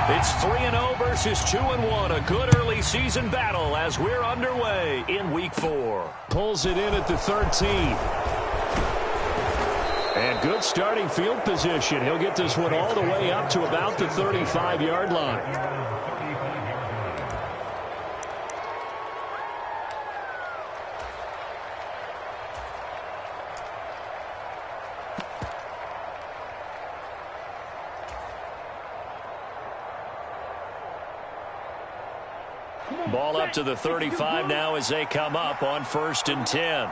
It's 3-0 versus 2-1. A good early season battle as we're underway in Week 4. Pulls it in at the 13. And good starting field position. He'll get this one all the way up to about the 35-yard line. Ball up to the 35 now as they come up on 1st and 10.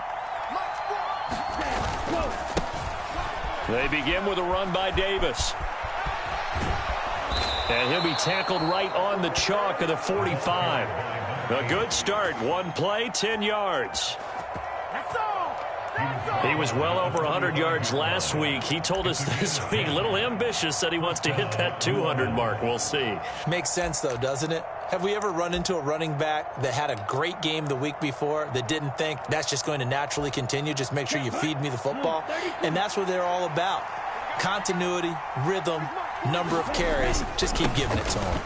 They begin with a run by Davis. And he'll be tackled right on the chalk of the 45. A good start. One play, 10 yards. He was well over 100 yards last week. He told us this week, a little ambitious, said he wants to hit that 200 mark. We'll see. Makes sense, though, doesn't it? Have we ever run into a running back that had a great game the week before that didn't think that's just going to naturally continue? Just make sure you feed me the football. And that's what they're all about. Continuity, rhythm, number of carries. Just keep giving it to them.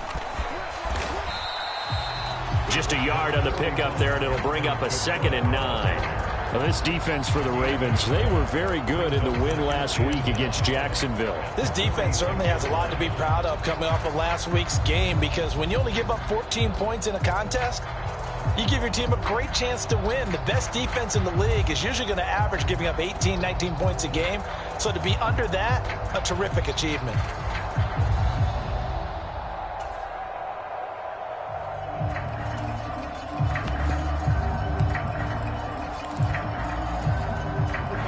Just a yard on the pickup there, and it'll bring up a 2nd and 9. Well, this defense for the Ravens, they were very good in the win last week against Jacksonville. This defense certainly has a lot to be proud of coming off of last week's game, because when you only give up 14 points in a contest, you give your team a great chance to win. The best defense in the league is usually going to average giving up 18, 19 points a game. So to be under that, a terrific achievement.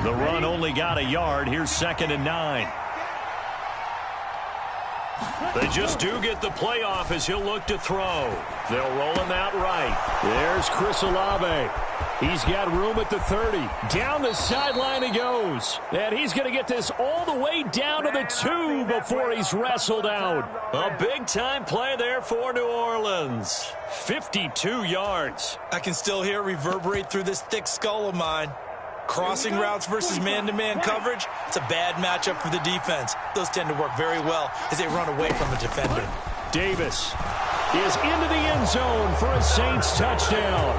The run only got a yard. Here's 2nd and 9. They just do get the playoff as he'll look to throw. They'll roll him out right. There's Chris Olave. He's got room at the 30. Down the sideline he goes. And he's going to get this all the way down to the 2 before he's wrestled out. A big-time play there for New Orleans. 52 yards. I can still hear it reverberate through this thick skull of mine. Crossing routes versus man-to-man coverage, it's a bad matchup for the defense. Those tend to work very well as they run away from a defender. Davis is into the end zone for a Saints touchdown.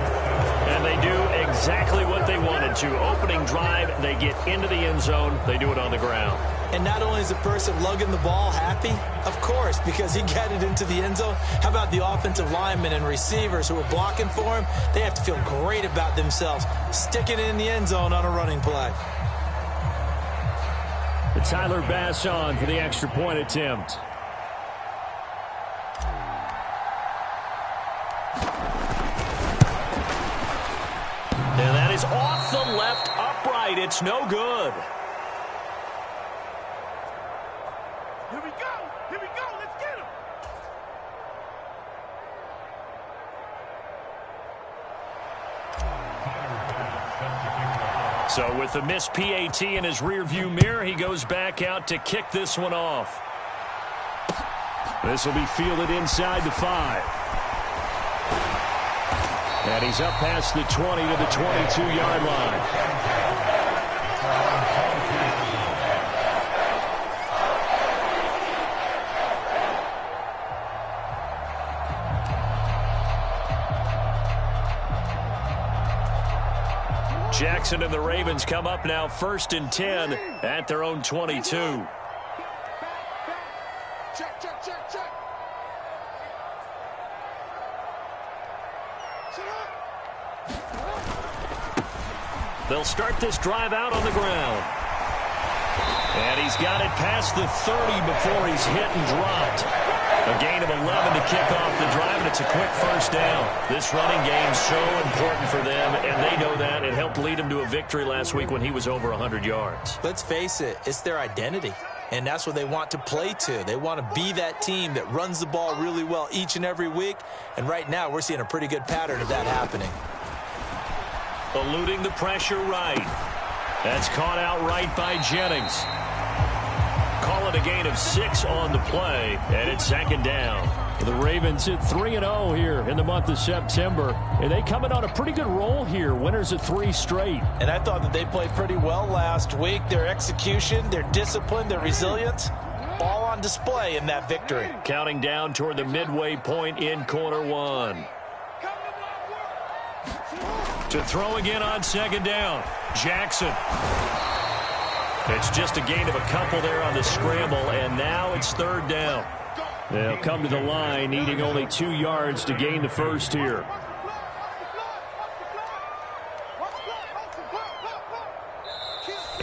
And they do exactly what they wanted to. Opening drive, they get into the end zone. They do it on the ground. And not only is the person lugging the ball happy, of course, because he got it into the end zone. How about the offensive linemen and receivers who are blocking for him? They have to feel great about themselves, sticking it in the end zone on a running play. Tyler Bass on for the extra point attempt. And that is off the left upright. It's no good. Here we go. Here we go. Let's get him. So with the missed PAT in his rearview mirror, he goes back out to kick this one off. This will be fielded inside the 5. And he's up past the 20 to the 22-yard line. Jackson and the Ravens come up now 1st and 10 at their own 22. Check, check, check, check. They'll start this drive out on the ground. And he's got it past the 30 before he's hit and dropped. A gain of 11 to kick off the drive, and it's a quick first down. This running game's so important for them, and they know that. It helped lead him to a victory last week when he was over 100 yards. Let's face it, it's their identity, and that's what they want to play to. They want to be that team that runs the ball really well each and every week, and right now we're seeing a pretty good pattern of that happening. Eluding the pressure right. That's caught out right by Jennings. Call it a gain of 6 on the play, and it's 2nd down. The Ravens hit 3-0 here in the month of September, and they come in on a pretty good roll here. Winners of 3 straight. And I thought that they played pretty well last week. Their execution, their discipline, their resilience, all on display in that victory. Counting down toward the midway point in quarter one. To throw again on second down. Jackson. It's just a gain of a couple there on the scramble, and now it's third down. They'll come to the line, needing only 2 yards to gain the first here.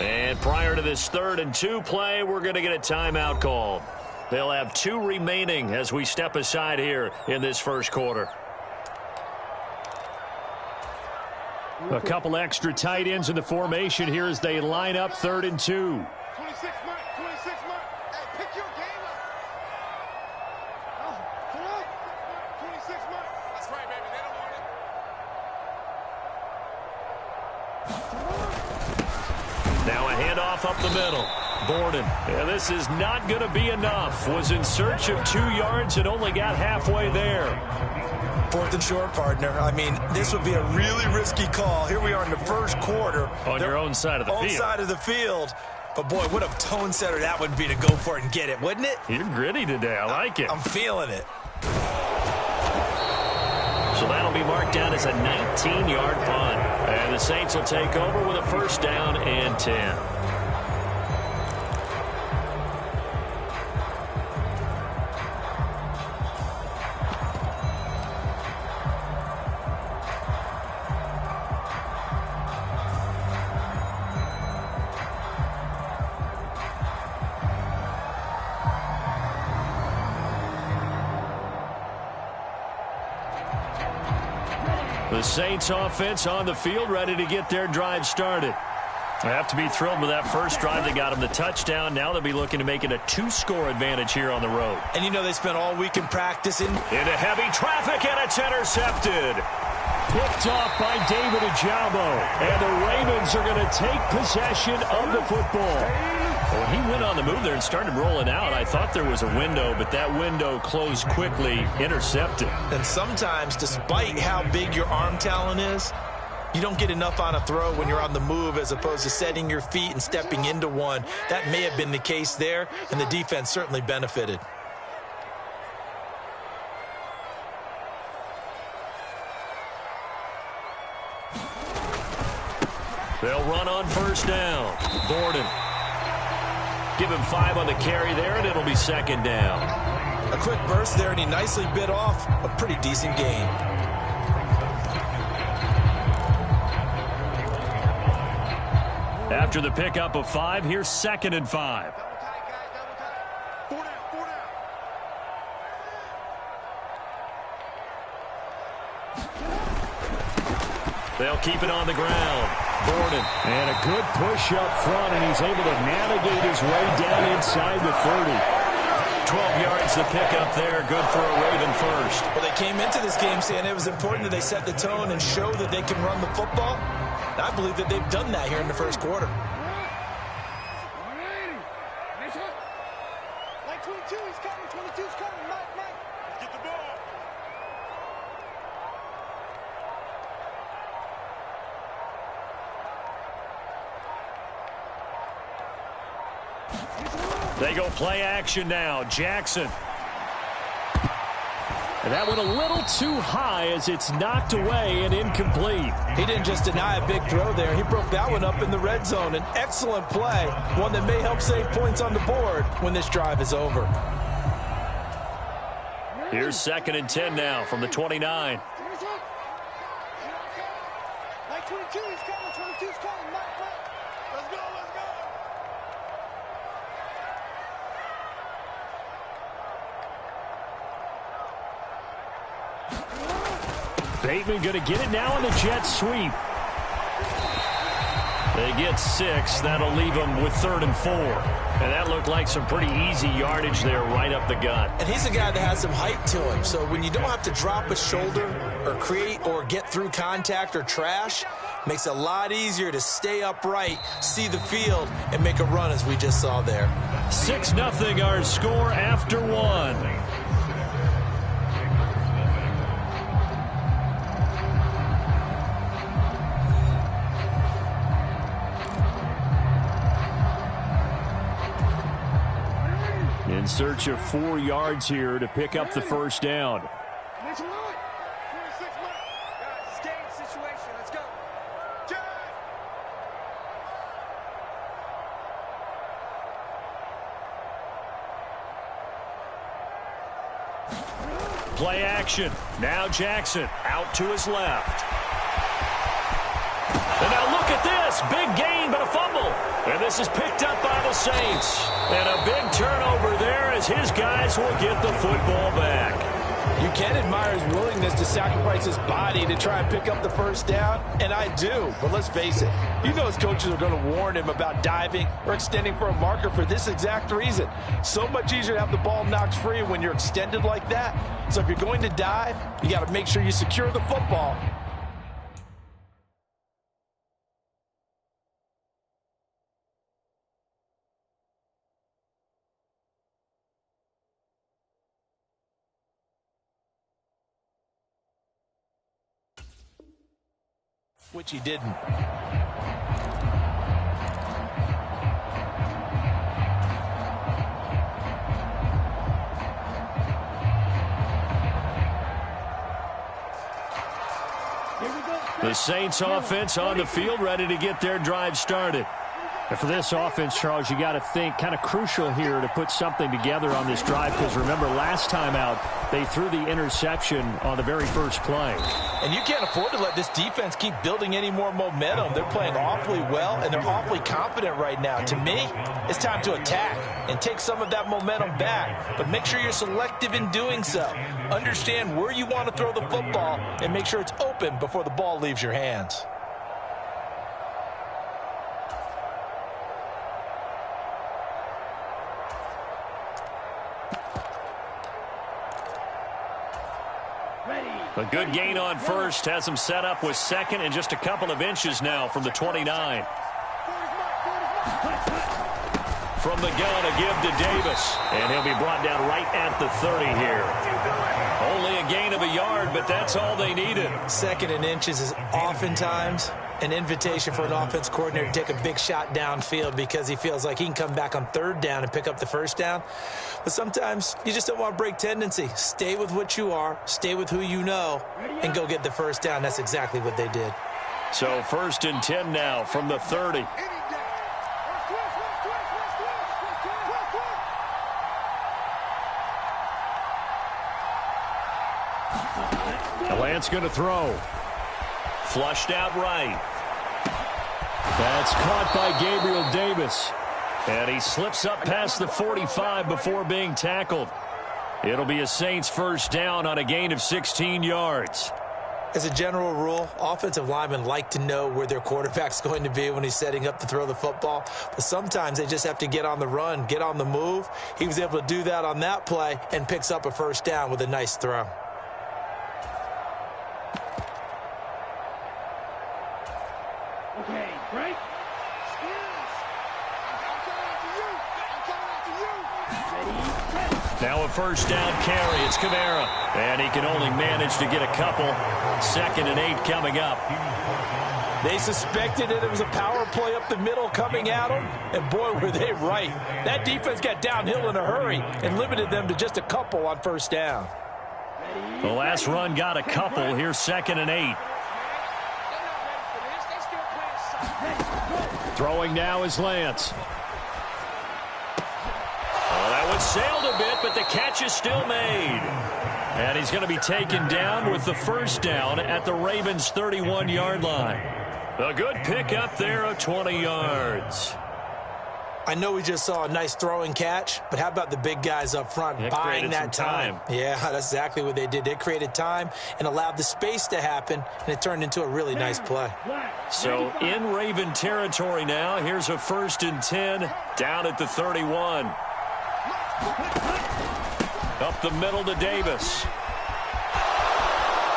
And prior to this 3rd and 2 play, we're going to get a timeout called. They'll have 2 remaining as we step aside here in this first quarter. A couple extra tight ends in the formation here as they line up 3rd and 2. 26 Mike, 26 Mike. Hey, pick your game up. Come on. 26 Mike. That's right, baby. They don't want it. Now a handoff up the middle. Borden. Yeah, this is not going to be enough. Was in search of 2 yards and only got halfway there. 4th and short, partner. I mean, this would be a really risky call. Here we are in the first quarter. On your own side of the field. Own side of the field. But, boy, what a tone setter that would be to go for it and get it, wouldn't it? You're gritty today. I like it. I'm feeling it. So that'll be marked down as a 19-yard punt. And the Saints will take over with a first down and 10. The Saints offense on the field, ready to get their drive started. They have to be thrilled with that first drive. They got them the touchdown. Now they'll be looking to make it a 2-score advantage here on the road. And you know they spent all weekend practicing. Into heavy traffic, and it's intercepted. Picked off by David Ojabo. And the Ravens are going to take possession of the football. When he went on the move there and started rolling out, I thought there was a window, but that window closed quickly, intercepted. And sometimes, despite how big your arm talent is, you don't get enough on a throw when you're on the move as opposed to setting your feet and stepping into one. That may have been the case there, and the defense certainly benefited. They'll run on first down. Borden. Give him 5 on the carry there, and it'll be second down. A quick burst there, and he nicely bit off a pretty decent gain. After the pickup of 5, here's 2nd and 5. They'll keep it on the ground. Borden. And a good push up front, and he's able to navigate his way down inside the 30. 12 yards to pick up there. Good for a Raven first. Well, they came into this game saying it was important that they set the tone and show that they can run the football. And I believe that they've done that here in the first quarter. Like 22, he's coming. 22's coming. Mike. Let's get the ball. They go play action now. Jackson. And that went a little too high as it's knocked away and incomplete. He didn't just deny a big throw there. He broke that one up in the red zone. An excellent play, one that may help save points on the board when this drive is over. Here's 2nd and 10 now from the 29. Like 22, he's coming. 22's coming. Mike. Let's go. Bateman going to get it now on the jet sweep. They get 6. That'll leave them with 3rd and 4. And that looked like some pretty easy yardage there right up the gut. And he's a guy that has some height to him. So when you don't have to drop a shoulder or create or get through contact or trash, makes it a lot easier to stay upright, see the field, and make a run as we just saw there. 6-0 our score after 1. In search of 4 yards here to pick up the first down. Next one. 26 minutes. Guys, it's game situation. Let's go. Play action. Now Jackson out to his left. And now look at this. Big gain, but a fumble. And this is picked up by the Saints. And a big turnover there as his guys will get the football back. You can admire his willingness to sacrifice his body to try and pick up the first down, and I do. But let's face it, you know his coaches are going to warn him about diving or extending for a marker for this exact reason. So much easier to have the ball knocked free when you're extended like that. So if you're going to dive, you got to make sure you secure the football. Which he didn't. The Saints offense on the field, ready to get their drive started. And for this offense, Charles, you got to think kind of crucial here to put something together on this drive, because remember last time out they threw the interception on the very first play. And you can't afford to let this defense keep building any more momentum. They're playing awfully well, and they're awfully confident right now. To me, it's time to attack and take some of that momentum back. But make sure you're selective in doing so. Understand where you want to throw the football and make sure it's open before the ball leaves your hands. A good gain on first has him set up with second and just a couple of inches now from the 29. From the gun, a give to Davis. And he'll be brought down right at the 30 here. Only a gain of a yard, but that's all they needed. Second and inches is oftentimes an invitation for an offense coordinator to take a big shot downfield because he feels like he can come back on third down and pick up the first down. But sometimes you just don't want to break tendency. Stay with what you are, stay with who you know, and go get the first down. That's exactly what they did. So 1st and 10 now from the 30. Lance going to throw. Flushed out right. That's caught by Gabriel Davis. And he slips up past the 45 before being tackled. It'll be a Saints first down on a gain of 16 yards. As a general rule, offensive linemen like to know where their quarterback's going to be when he's setting up to throw the football. But sometimes they just have to get on the run, get on the move. He was able to do that on that play and picks up a first down with a nice throw. Okay, break. Now a first down carry. It's Kamara. And he can only manage to get a couple. 2nd and 8 coming up. They suspected it was a power play up the middle coming at them, and boy, were they right. That defense got downhill in a hurry and limited them to just a couple on first down. The last run got a couple. Here's 2nd and 8. Throwing now is Lance. Well, that one sailed a bit, but the catch is still made. And he's going to be taken down with the first down at the Ravens' 31-yard line. A good pickup there of 20 yards. I know we just saw a nice throwing catch, but how about the big guys up front buying that time? Yeah, that's exactly what they did. They created time and allowed the space to happen, and it turned into a really nice play. So in Raven territory now, here's a 1st and 10 down at the 31. Up the middle to Davis.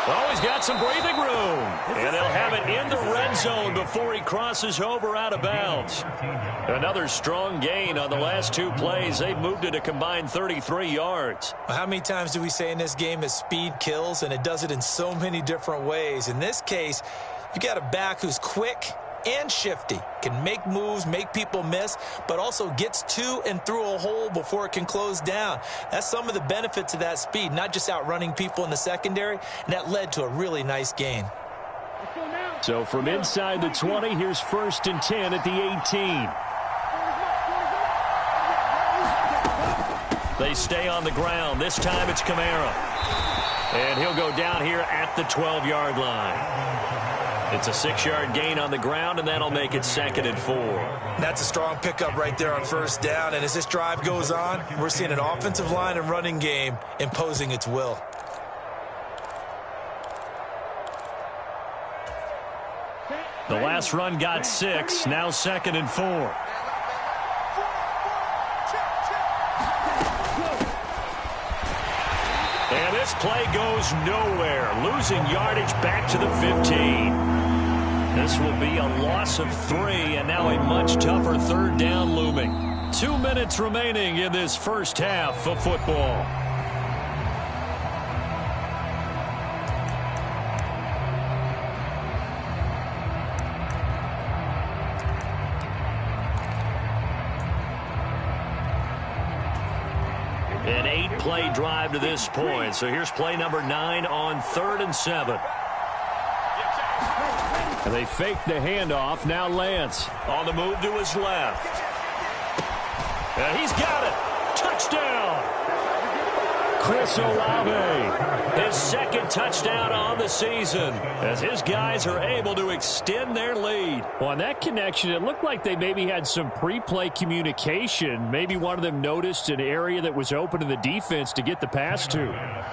Oh, he's got some breathing room. And they'll have it in the red zone before he crosses over out of bounds. Another strong gain on the last 2 plays. They've moved it a combined 33 yards. How many times do we say in this game that speed kills, and it does it in so many different ways? In this case, you got a back who's quick, and shifty. Can make moves, make people miss, but also gets to and through a hole before it can close down. That's some of the benefits of that speed, not just outrunning people in the secondary, and that led to a really nice gain. So from inside the 20, here's 1st and 10 at the 18. They stay on the ground. This time it's Kamara. And he'll go down here at the 12-yard line. It's a 6-yard gain on the ground, and that'll make it 2nd and 4. That's a strong pickup right there on 1st down. And as this drive goes on, we're seeing an offensive line and running game imposing its will. The last run got 6. Now 2nd and 4. And this play goes nowhere. Losing yardage back to the 15. This will be a loss of 3, and now a much tougher 3rd down looming. 2 minutes remaining in this first half of football. An 8-play drive to this point. So here's play number 9 on 3rd and 7. And they fake the handoff. Now Lance on the move to his left. And he's got it. Touchdown. Chris Olave, his 2nd touchdown on the season, as his guys are able to extend their lead. On that connection, it looked like they maybe had some pre-play communication. Maybe one of them noticed an area that was open to the defense to get the pass to.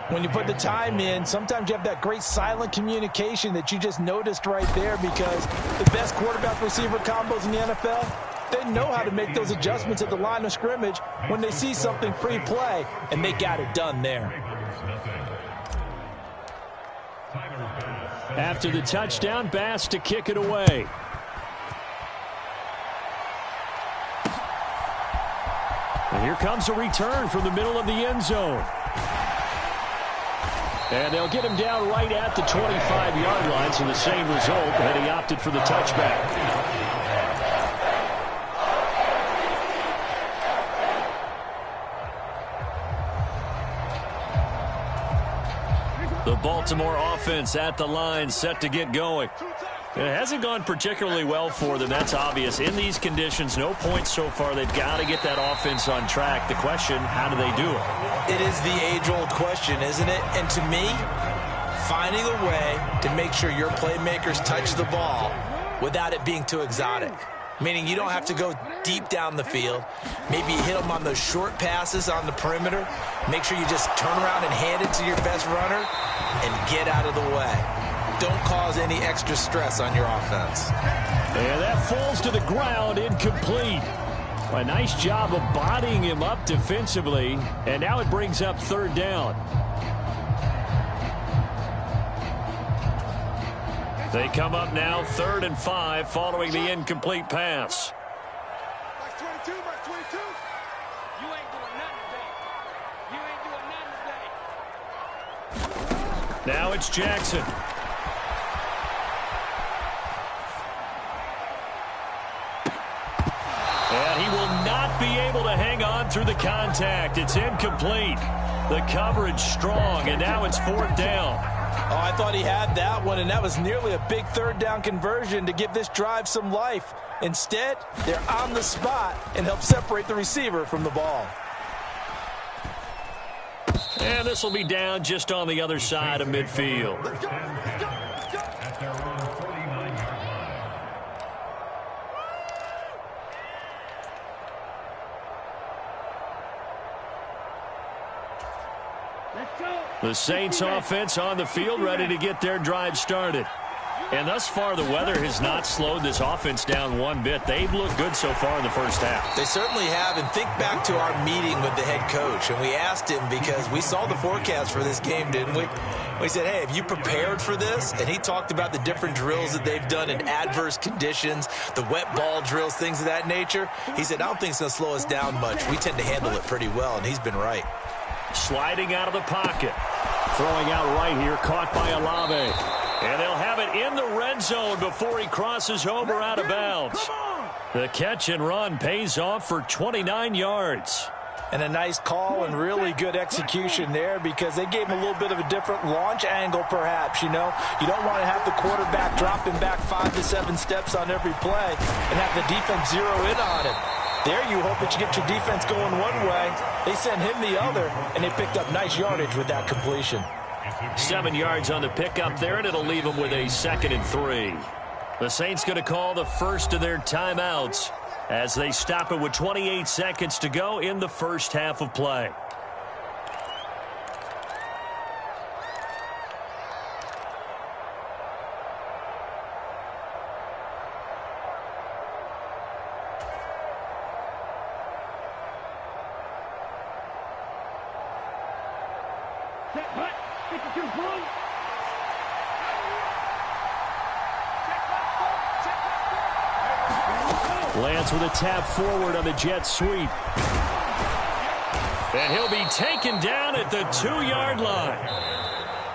When you put the time in, sometimes you have that great silent communication that you just noticed right there, because the best quarterback-receiver combos in the NFL, they know how to make those adjustments at the line of scrimmage when they see something pre-play, and they got it done there. After the touchdown, Bass to kick it away. And here comes a return from the middle of the end zone. And they'll get him down right at the 25-yard line, so the same result, and he opted for the touchback. The Baltimore offense at the line, set to get going. It hasn't gone particularly well for them, that's obvious. In these conditions, no points so far. They've got to get that offense on track. The question, how do they do it? It is the age-old question, isn't it? And to me, finding a way to make sure your playmakers touch the ball without it being too exotic. Meaning you don't have to go deep down the field. Maybe you hit them on those short passes on the perimeter. Make sure you just turn around and hand it to your best runner and get out of the way. Don't cause any extra stress on your offense. And that falls to the ground, incomplete. A nice job of bodying him up defensively, and now it brings up 3rd down. They come up now 3rd and 5 following the incomplete pass. Box 22, box 22. You ain't doing nothing today. You ain't doing nothing today. Now it's Jackson. And he will not be able to hang on through the contact. It's incomplete. The coverage strong, and now it's 4th down. Oh, I thought he had that one, and that was nearly a big 3rd down conversion to give this drive some life. Instead, they're on the spot and help separate the receiver from the ball. And this will be down just on the other side of midfield. Let's go, let's go, let's go. The Saints offense on the field, ready to get their drive started. And thus far, the weather has not slowed this offense down one bit. They've looked good so far in the first half. They certainly have, and think back to our meeting with the head coach, and we asked him because we saw the forecast for this game, didn't we? We said, hey, have you prepared for this? And he talked about the different drills that they've done in adverse conditions, the wet ball drills, things of that nature. He said, I don't think it's going to slow us down much. We tend to handle it pretty well, and he's been right. Sliding out of the pocket. Throwing out right here, caught by Olave. And they'll have it in the red zone before he crosses over out of bounds. The catch and run pays off for 29 yards. And a nice call and really good execution there because they gave him a little bit of a different launch angle perhaps, you know. You don't want to have the quarterback dropping back 5 to 7 steps on every play and have the defense zero in on him. There you hope that you get your defense going one way. They send him the other, and they picked up nice yardage with that completion. 7 yards on the pickup there, and it'll leave them with a 2nd and 3. The Saints going to call the first of their timeouts as they stop it with 28 seconds to go in the first half of play. Lance with a tap forward on the jet sweep. And he'll be taken down at the 2-yard line.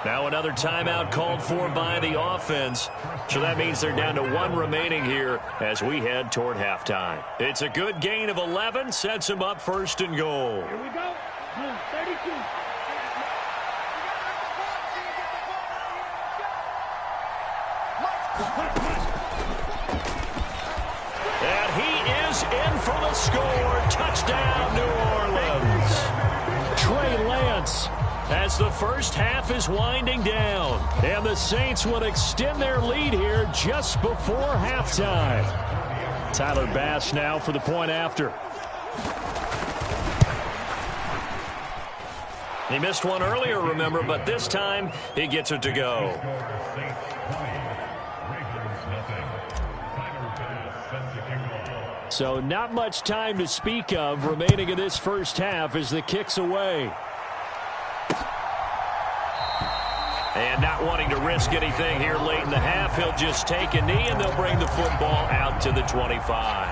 Now another timeout called for by the offense. So that means they're down to 1 remaining here as we head toward halftime. It's a good gain of 11, sets them up 1st and goal. Here we go. 32. And he is in for the score. Touchdown, New Orleans. Trey Lance as the first half is winding down. And the Saints will extend their lead here just before halftime. Tyler Bass now for the point after. He missed one earlier, remember, but this time he gets it to go. So not much time to speak of remaining in this first half as the kick's away. And not wanting to risk anything here late in the half, he'll just take a knee and they'll bring the football out to the 25.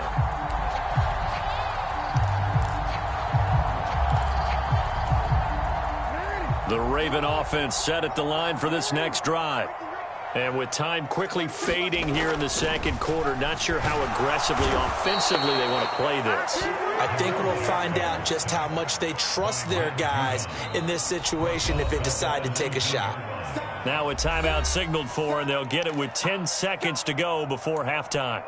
The Raven offense set at the line for this next drive. And with time quickly fading here in the second quarter, not sure how aggressively, offensively they want to play this. I think we'll find out just how much they trust their guys in this situation if they decide to take a shot. Now a timeout signaled for, and they'll get it with 10 seconds to go before halftime.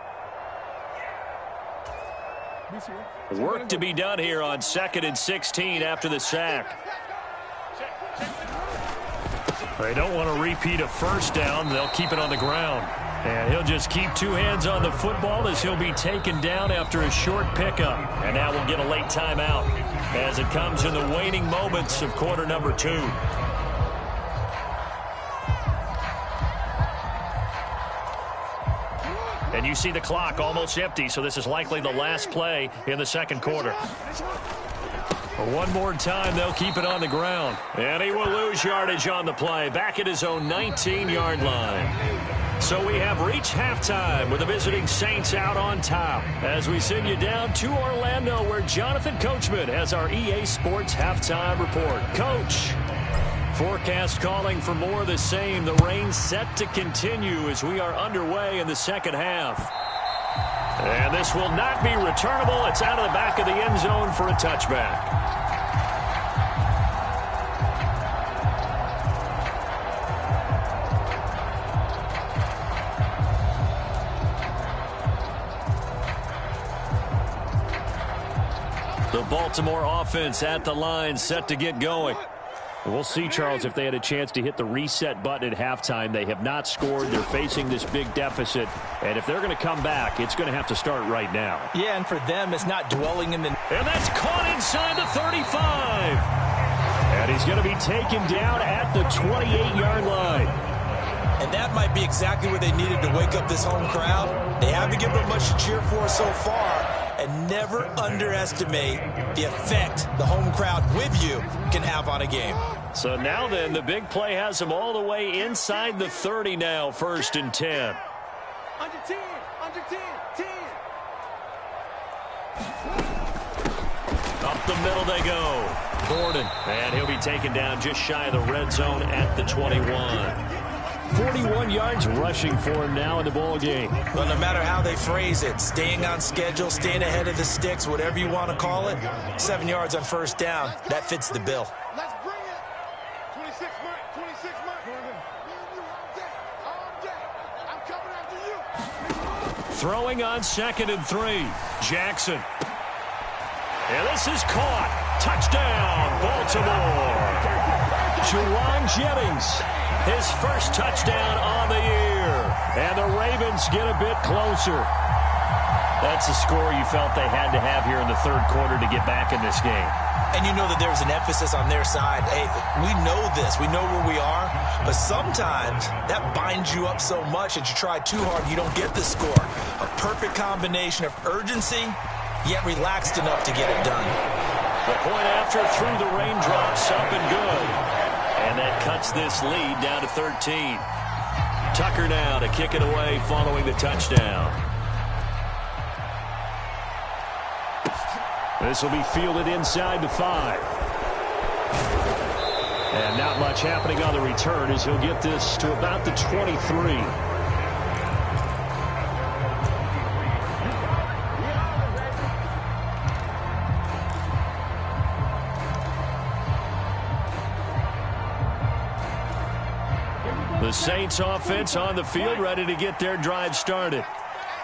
Work to be done here on 2nd and 16 after the sack. They don't want to repeat a first down. They'll keep it on the ground. And he'll just keep 2 hands on the football as he'll be taken down after a short pickup. And now we'll get a late timeout as it comes in the waning moments of quarter number 2. And you see the clock almost empty, so this is likely the last play in the second quarter. One more time, they'll keep it on the ground. And he will lose yardage on the play, back at his own 19-yard line. So we have reached halftime with the visiting Saints out on top as we send you down to Orlando where Jonathan Coachman has our EA Sports halftime report. Coach, forecast calling for more of the same. The rain set to continue as we are underway in the second half. And this will not be returnable. It's out of the back of the end zone for a touchback. The Baltimore offense at the line set to get going. We'll see, Charles, if they had a chance to hit the reset button at halftime. They have not scored. They're facing this big deficit. And if they're going to come back, it's going to have to start right now. Yeah, and for them, it's not dwelling in the... And that's caught inside the 35. And he's going to be taken down at the 28-yard line. And that might be exactly what they needed to wake up this home crowd. They haven't given them much to cheer for so far. And never underestimate the effect the home crowd with you can have on a game. So now then, the big play has them all the way inside the 30 now, 1st and 10. Under 10, under 10, 10. Up the middle they go. Gordon, and he'll be taken down just shy of the red zone at the 21. 41 yards rushing for him now in the ball game. Well, no matter how they phrase it, staying on schedule, staying ahead of the sticks, whatever you want to call it, 7 yards on first down, that fits the bill. Let's bring it. 26 Mike, 26 Mike. Me and you all day. I'm coming after you. Throwing on 2nd and 3. Jackson. And this is caught. Touchdown, Baltimore. Juwan Jennings, his first touchdown on the year. And the Ravens get a bit closer. That's a score you felt they had to have here in the third quarter to get back in this game. And you know that there's an emphasis on their side. Hey, we know this. We know where we are. But sometimes that binds you up so much that you try too hard, you don't get the score. A perfect combination of urgency, yet relaxed enough to get it done. The point after through the raindrops, up and good. And that cuts this lead down to 13. Tucker now to kick it away following the touchdown. This will be fielded inside the 5. And not much happening on the return as he'll get this to about the 23. The Saints offense on the field, ready to get their drive started.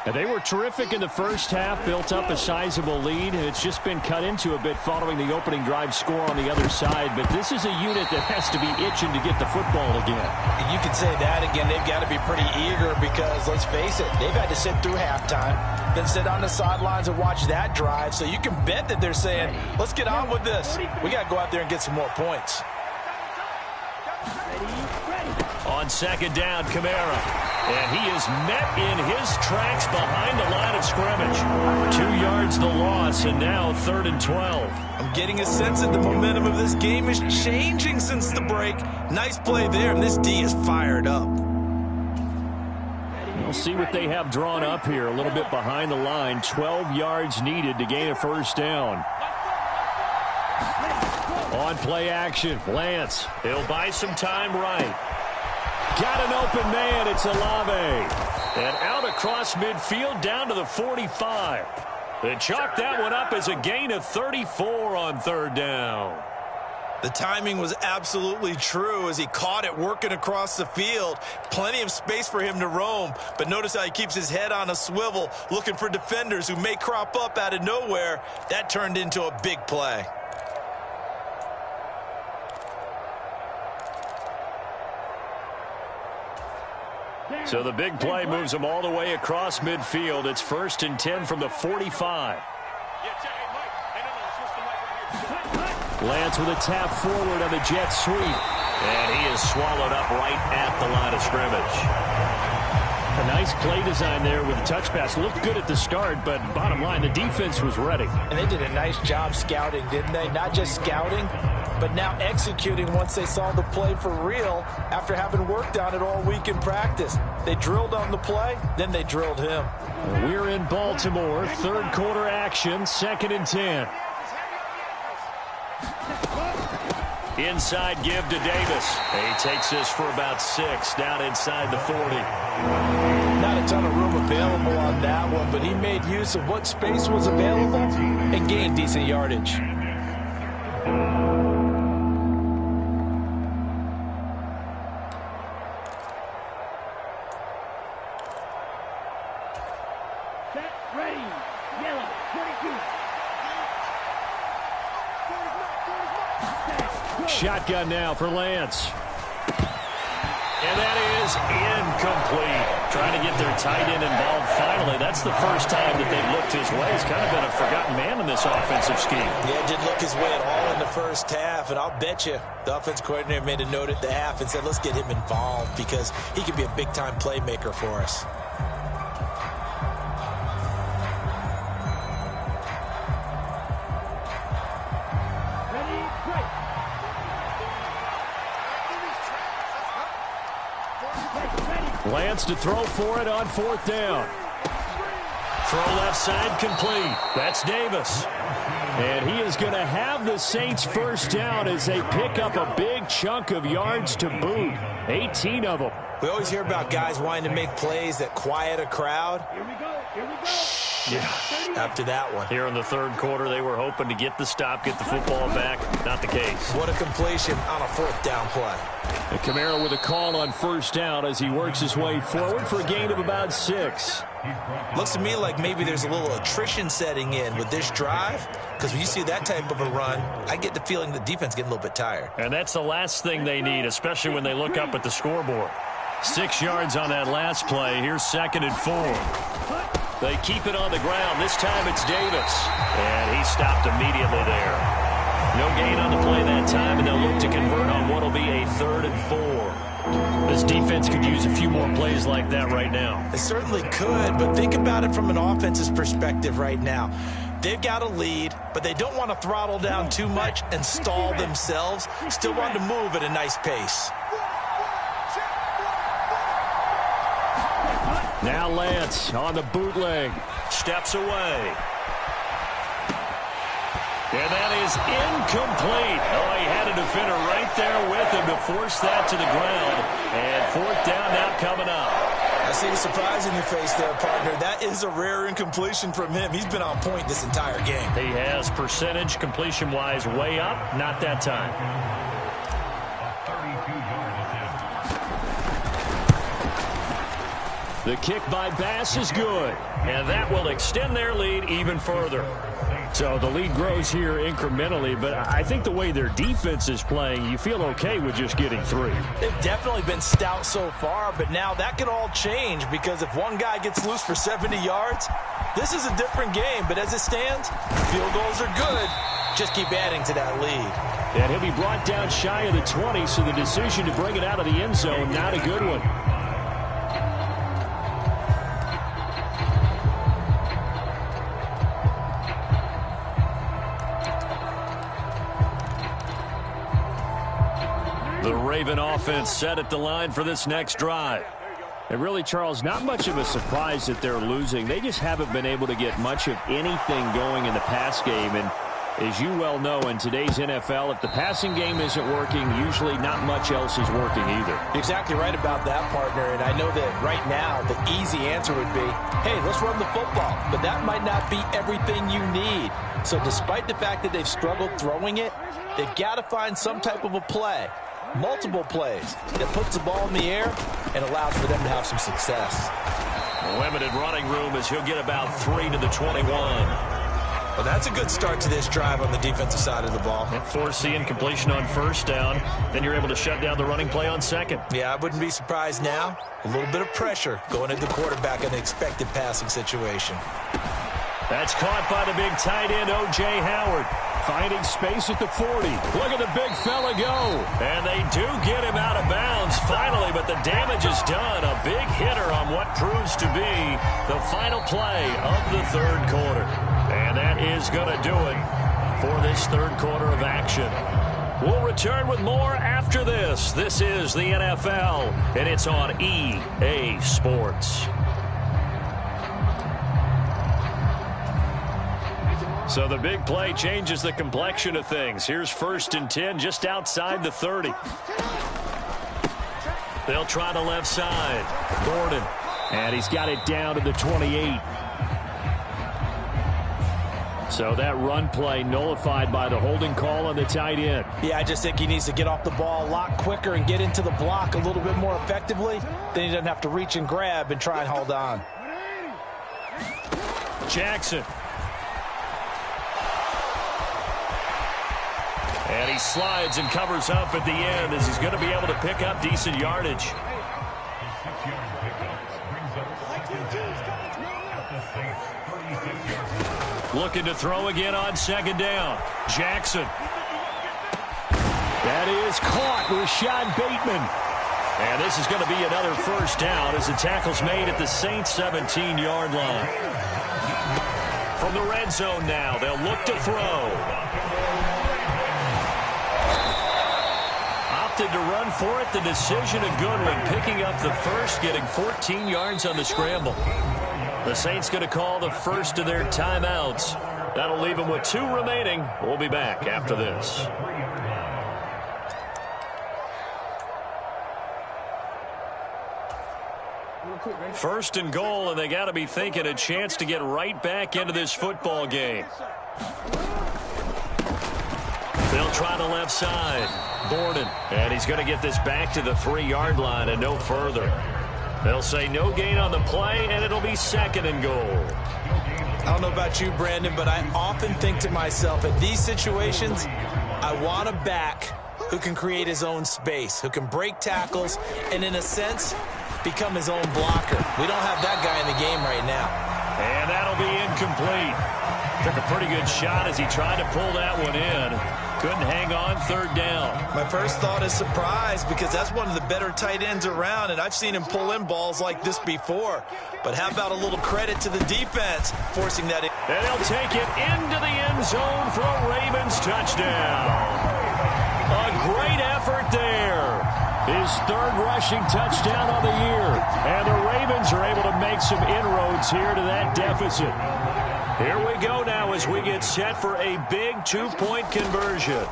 And they were terrific in the first half, built up a sizable lead. It's just been cut into a bit following the opening drive score on the other side. But this is a unit that has to be itching to get the football again. You can say that again. They've got to be pretty eager because, let's face it, they've had to sit through halftime, then sit on the sidelines and watch that drive. So you can bet that they're saying, let's get on with this. We got to go out there and get some more points. On 2nd down, Kamara. And he is met in his tracks behind the line of scrimmage. 2 yards the loss, and now 3rd and 12. I'm getting a sense that the momentum of this game is changing since the break. Nice play there, and this D is fired up. We'll see what they have drawn up here. A little bit behind the line. 12 yards needed to gain a first down. On play action, Lance. He'll buy some time right. Got an open man. It's Olave. And out across midfield down to the 45. They chalk that one up as a gain of 34 on 3rd down. The timing was absolutely true as he caught it working across the field. Plenty of space for him to roam. But notice how he keeps his head on a swivel looking for defenders who may crop up out of nowhere. That turned into a big play. So the big play moves them all the way across midfield. It's 1st and 10 from the 45. Lance with a tap forward on the jet sweep. And he is swallowed up right at the line of scrimmage. A nice play design there with the touch pass. Looked good at the start, but bottom line, the defense was ready. And they did a nice job scouting, didn't they? Not just scouting, but now executing once they saw the play for real after having worked on it all week in practice. They drilled on the play, then they drilled him. We're in Baltimore, 3rd quarter action, 2nd and 10. Inside give to Davis. He takes this for about 6 down inside the 40. Not a ton of room available on that one, but he made use of what space was available and gained decent yardage. Set, ready, yellow, 22. Shotgun now for Lance. And that is incomplete. Trying to get their tight end involved finally. That's the first time that they've looked his way. He's kind of been a forgotten man in this offensive scheme. Yeah, it didn't look his way at all in the first half. And I'll bet you the offense coordinator made a note at the half and said, let's get him involved because he could be a big-time playmaker for us. Lance to throw for it on 4th down. Throw left side complete. That's Davis. And he is going to have the Saints first down as they pick up a big chunk of yards to boot. 18 of them. We always hear about guys wanting to make plays that quiet a crowd. Yeah, after that one. Here in the third quarter, they were hoping to get the stop, get the football back. Not the case. What a completion on a fourth down play. And Kamara with a call on first down as he works his way forward for a gain of about 6. Looks to me like maybe there's a little attrition setting in with this drive, because when you see that type of a run, I get the feeling the defense getting a little bit tired. And that's the last thing they need, especially when they look up at the scoreboard. 6 yards on that last play. Here's 2nd and 4. They keep it on the ground. This time it's Davis. And he stopped immediately there. No gain on the play that time, and they'll look to convert on what will be a 3rd and 4. This defense could use a few more plays like that right now. They certainly could, but think about it from an offense's perspective right now. They've got a lead, but they don't want to throttle down too much and stall themselves. Still want to move at a nice pace. Now Lance on the bootleg. Steps away. And that is incomplete. Oh, he had a defender right there with him to force that to the ground. And 4th down now coming up. I see the surprise in your face there, partner. That is a rare incompletion from him. He's been on point this entire game. He has percentage completion-wise way up. Not that time. The kick by Bass is good, and that will extend their lead even further. So the lead grows here incrementally, but I think the way their defense is playing, you feel okay with just getting 3. They've definitely been stout so far, but now that could all change, because if one guy gets loose for 70 yards, this is a different game. But as it stands, field goals are good. Just keep adding to that lead. And he'll be brought down shy of the 20, so the decision to bring it out of the end zone, not a good one. The Raven offense set at the line for this next drive. And really, Charles, not much of a surprise that they're losing. They just haven't been able to get much of anything going in the pass game. And as you well know, in today's NFL, if the passing game isn't working, usually not much else is working either. You're exactly right about that, partner. And I know that right now the easy answer would be, hey, let's run the football. But that might not be everything you need. So despite the fact that they've struggled throwing it, they've got to find some type of a play. Multiple plays that puts the ball in the air and allows for them to have some success. Limited running room as he'll get about 3 to the 21. Well, that's a good start to this drive on the defensive side of the ball. Force the incompletion on first down. Then you're able to shut down the running play on second. Yeah, I wouldn't be surprised now. A little bit of pressure going into the quarterback in an expected passing situation. That's caught by the big tight end, O.J. Howard. Finding space at the 40. Look at the big fella go. And they do get him out of bounds finally, but the damage is done. A big hitter on what proves to be the final play of the third quarter. And that is going to do it for this third quarter of action. We'll return with more after this. This is the NFL, and it's on EA Sports. So the big play changes the complexion of things. Here's 1st and 10 just outside the 30. They'll try the left side. Gordon. And he's got it down to the 28. So that run play nullified by the holding call on the tight end. Yeah, I just think he needs to get off the ball a lot quicker and get into the block a little bit more effectively. Then he doesn't have to reach and grab and try and hold on. Jackson. And he slides and covers up at the end as he's going to be able to pick up decent yardage. Looking to throw again on 2nd down. Jackson. That is caught. Rashad Bateman. And this is going to be another first down as the tackle's made at the Saints' 17-yard line. From the red zone now, they'll look to throw. To run for it, the decision a good one, picking up the first, getting 14 yards on the scramble. The Saints going to call the first of their timeouts. That'll leave him with 2 remaining. We'll be back after this. First and goal, and they got to be thinking a chance to get right back into this football game. They'll try the left side. Borden, and he's going to get this back to the 3-yard line and no further. They'll say no gain on the play, and it'll be second and goal. I don't know about you, Brandon, but I often think to myself, in these situations, I want a back who can create his own space, who can break tackles, and in a sense, become his own blocker. We don't have that guy in the game right now. And that'll be incomplete. Took a pretty good shot as he tried to pull that one in. Couldn't hang on, 3rd down. My first thought is surprise, because that's one of the better tight ends around, and I've seen him pull in balls like this before. But how about a little credit to the defense forcing that in? And he'll take it into the end zone for a Ravens touchdown. A great effort there. His 3rd rushing touchdown of the year. And the Ravens are able to make some inroads here to that deficit. Here we go now as we get set for a big 2-point conversion.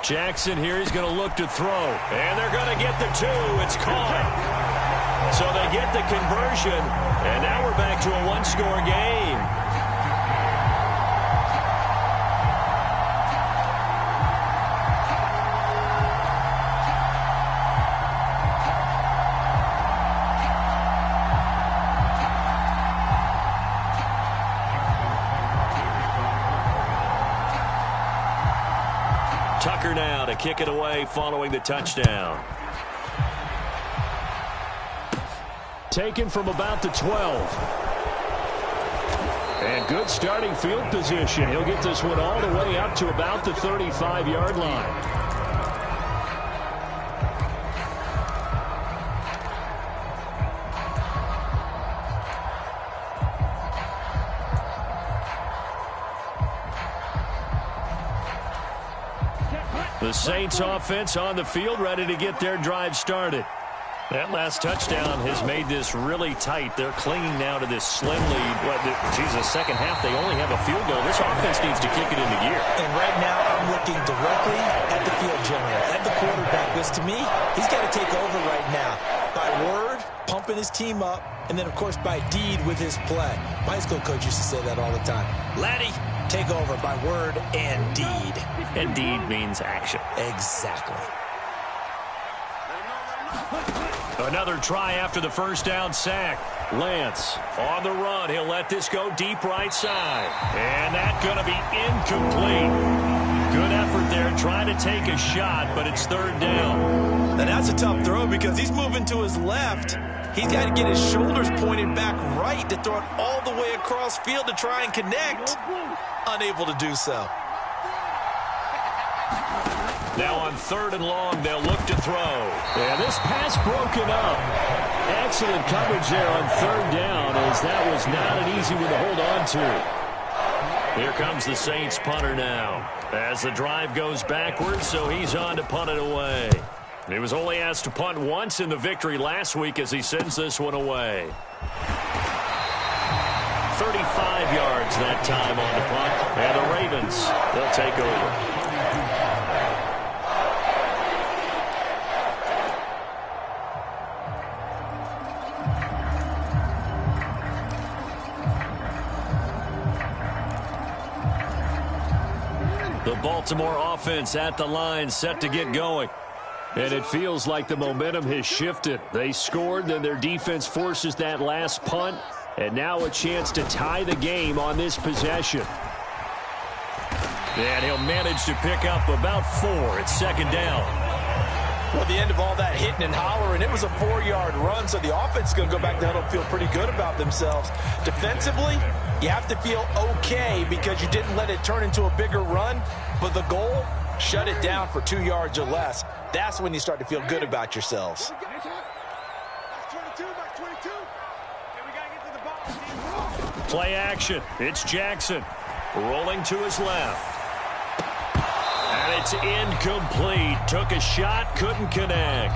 Jackson here, he's going to look to throw. And they're going to get the 2. It's caught. So they get the conversion. And now we're back to a 1-score game. Tucker now to kick it away following the touchdown. Taken from about the 12. And good starting field position. He'll get this one all the way up to about the 35-yard line. The Saints offense on the field, ready to get their drive started. That last touchdown has made this really tight. They're clinging now to this slim lead. The second half, they only have a field goal. This offense needs to kick it into gear. And right now, I'm looking directly at the field general, at the quarterback, because to me, he's got to take over right now. By word, pumping his team up, and then, of course, by deed with his play. My high school coach used to say that all the time. Laddie, take over by word and deed. And deed means action. Exactly. Another try after the first down sack. Lance on the run. He'll let this go deep right side. And that's going to be incomplete. Good effort there trying to take a shot, but it's 3rd down. And that's a tough throw because he's moving to his left. He's got to get his shoulders pointed back right to throw it all the way across field to try and connect. Unable to do so. Now on 3rd and long, they'll look to throw. And this pass broken up. Excellent coverage there on 3rd down, as that was not an easy one to hold on to. Here comes the Saints punter now. As the drive goes backwards, so he's on to punt it away. He was only asked to punt once in the victory last week as he sends this one away. 35 yards that time on the punt. And the Ravens, they'll take over. The Baltimore offense at the line, set to get going. And it feels like the momentum has shifted. They scored, then their defense forces that last punt, and now a chance to tie the game on this possession. And he'll manage to pick up about 4. It's 2nd down. Well, the end of all that hitting and hollering, it was a 4-yard run, so the offense is going to go back down and feel pretty good about themselves. Defensively, you have to feel okay because you didn't let it turn into a bigger run, but the goal, shut it down for 2 yards or less. That's when you start to feel good about yourselves. Play action. It's Jackson rolling to his left. And it's incomplete. Took a shot, couldn't connect.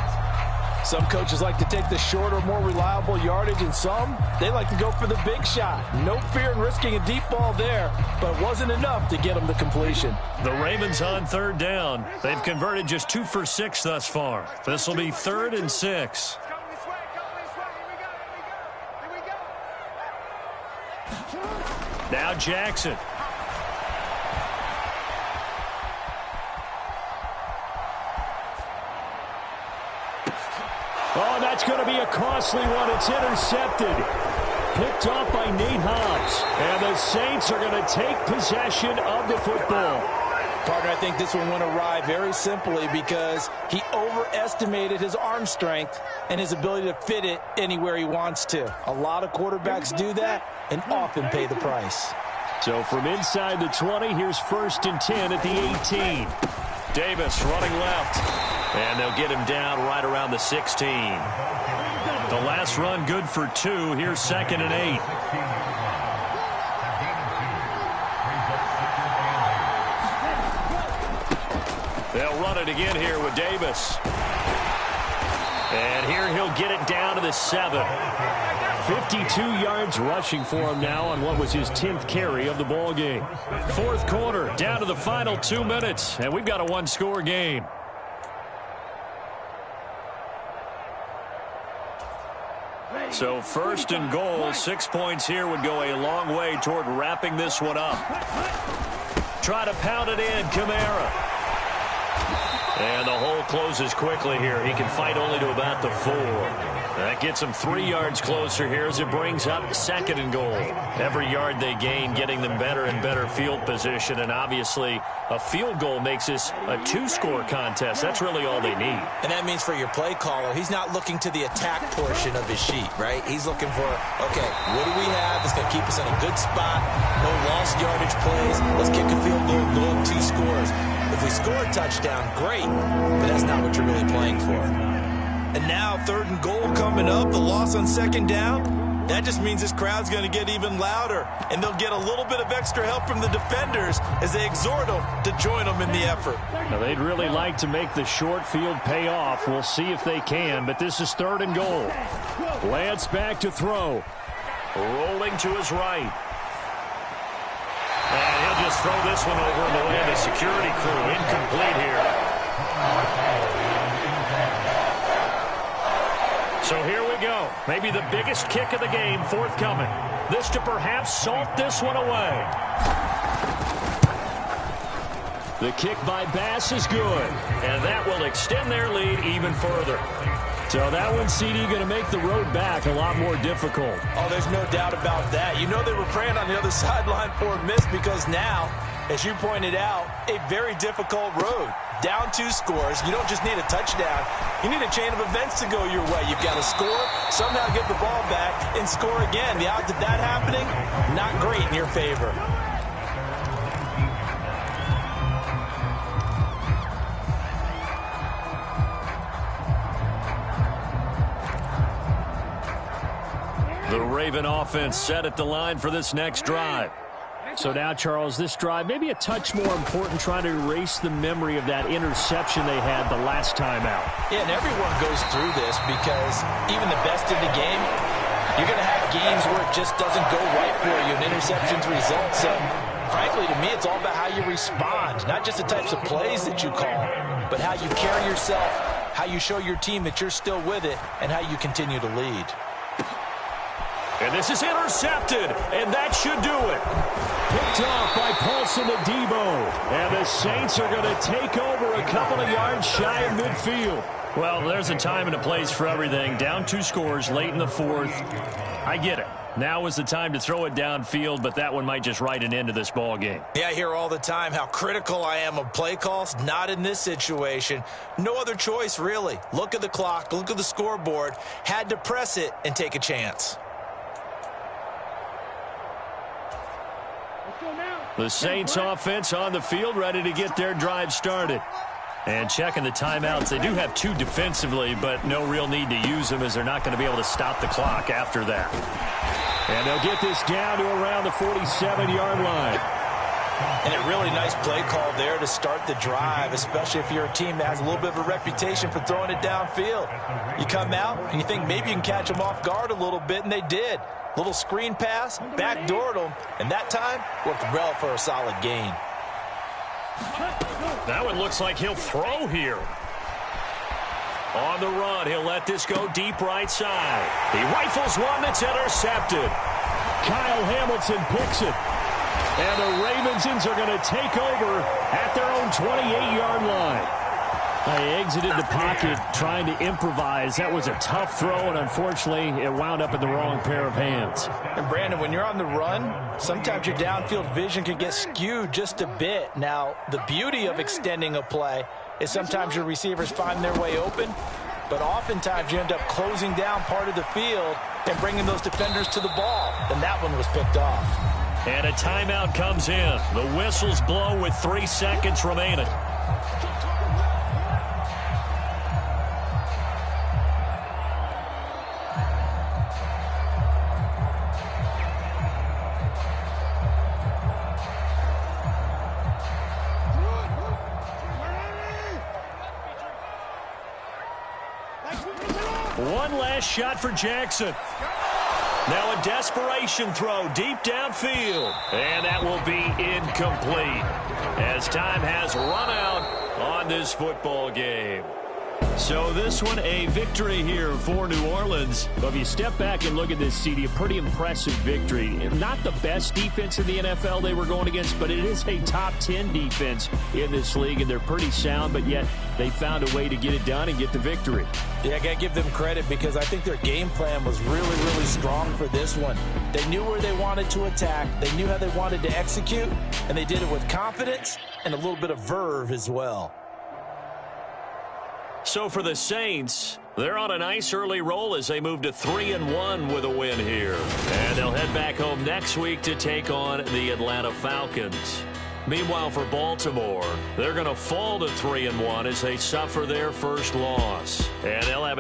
Some coaches like to take the shorter, more reliable yardage, and some, they like to go for the big shot. No fear in risking a deep ball there, but it wasn't enough to get them to completion. The Ravens on third down. They've converted just 2 for 6 thus far. This will be 3rd and 6. Now Jackson. Oh, that's going to be a costly one. It's intercepted. Picked off by Nate Hobbs. And the Saints are going to take possession of the football. Partner, I think this one went awry very simply because he overestimated his arm strength and his ability to fit it anywhere he wants to. A lot of quarterbacks do that and often pay the price. So from inside the 20, here's 1st and 10 at the 18. Davis running left. And they'll get him down right around the 16. The last run good for 2. Here's 2nd and 8. They'll run it again here with Davis. And here he'll get it down to the 7. 52 yards rushing for him now on what was his 10th carry of the ball game. 4th quarter, down to the final 2 minutes, and we've got a one-score game. So 1st and goal, 6 points here would go a long way toward wrapping this one up. Try to pound it in, Kamara. And the hole closes quickly here. He can fight only to about the 4. That gets him 3 yards closer here as it brings up 2nd and goal. Every yard they gain getting them better and better field position, and obviously a field goal makes this a 2-score contest. That's really all they need. And that means for your play caller, he's not looking to the attack portion of his sheet, right? He's looking for, okay, what do we have that's going to keep us in a good spot? No lost yardage plays. Let's kick a field goal, go up 2 scores. If we score a touchdown, great, but that's not what you're really playing for. And now 3rd and goal coming up, the loss on 2nd down. That just means this crowd's going to get even louder, and they'll get a little bit of extra help from the defenders as they exhort them to join them in the effort. Now, they'd really like to make the short field pay off. We'll see if they can, but this is 3rd and goal. Lance back to throw. Rolling to his right. And he'll just throw this one over in the way of the security crew. Incomplete here. So here we go. Maybe the biggest kick of the game forthcoming. This to perhaps salt this one away. The kick by Bass is good. And that will extend their lead even further. So that one, CD, going to make the road back a lot more difficult. Oh, there's no doubt about that. You know they were praying on the other sideline for a miss because now, as you pointed out, a very difficult road. Down 2 scores. You don't just need a touchdown. You need a chain of events to go your way. You've got to score, somehow get the ball back, and score again. The odds of that happening, not great in your favor. The Raven offense set at the line for this next drive. So now, Charles, this drive maybe a touch more important, trying to erase the memory of that interception they had the last time out. Yeah, and everyone goes through this because even the best in the game, you're going to have games where it just doesn't go right for you, and interceptions result. So, frankly, to me, it's all about how you respond, not just the types of plays that you call, but how you carry yourself, how you show your team that you're still with it, and how you continue to lead. And this is intercepted, and that should do it. Picked off by Paulson Adebo. And the Saints are going to take over a couple of yards shy of midfield. Well, there's a time and a place for everything. Down 2 scores late in the 4th. I get it. Now is the time to throw it downfield, but that one might just write an end to this ball game. Yeah, I hear all the time how critical I am of play calls. Not in this situation. No other choice, really. Look at the clock. Look at the scoreboard. Had to press it and take a chance. The Saints offense on the field, ready to get their drive started. And checking the timeouts. They do have 2 defensively, but no real need to use them as they're not going to be able to stop the clock after that. And they'll get this down to around the 47-yard line. And a really nice play call there to start the drive, especially if you're a team that has a little bit of a reputation for throwing it downfield. You come out and you think maybe you can catch them off guard a little bit, and they did. Little screen pass, backdoored them, and that time worked well for a solid gain. That one looks like he'll throw here. On the run, he'll let this go deep right side. He rifles one that's intercepted. Kyle Hamilton picks it. And the Ravens are going to take over at their own 28-yard line. They exited the pocket trying to improvise. That was a tough throw, and unfortunately, it wound up in the wrong pair of hands. And, Brandon, when you're on the run, sometimes your downfield vision can get skewed just a bit. Now, the beauty of extending a play is sometimes your receivers find their way open, but oftentimes you end up closing down part of the field and bringing those defenders to the ball. And that one was picked off. And a timeout comes in. The whistles blow with 3 seconds remaining. One last shot for Jackson. Now a desperation throw deep downfield. And that will be incomplete as time has run out on this football game. So this one, a victory here for New Orleans. But if you step back and look at this, CD, a pretty impressive victory. Not the best defense in the NFL they were going against, but it is a top 10 defense in this league, and they're pretty sound, but yet they found a way to get it done and get the victory. Yeah, I got to give them credit because I think their game plan was really, really strong for this one. They knew where they wanted to attack. They knew how they wanted to execute, and they did it with confidence and a little bit of verve as well. So for the Saints, they're on a nice early roll as they move to 3-1 with a win here. And they'll head back home next week to take on the Atlanta Falcons. Meanwhile, for Baltimore, they're going to fall to 3-1 as they suffer their first loss. And they'll have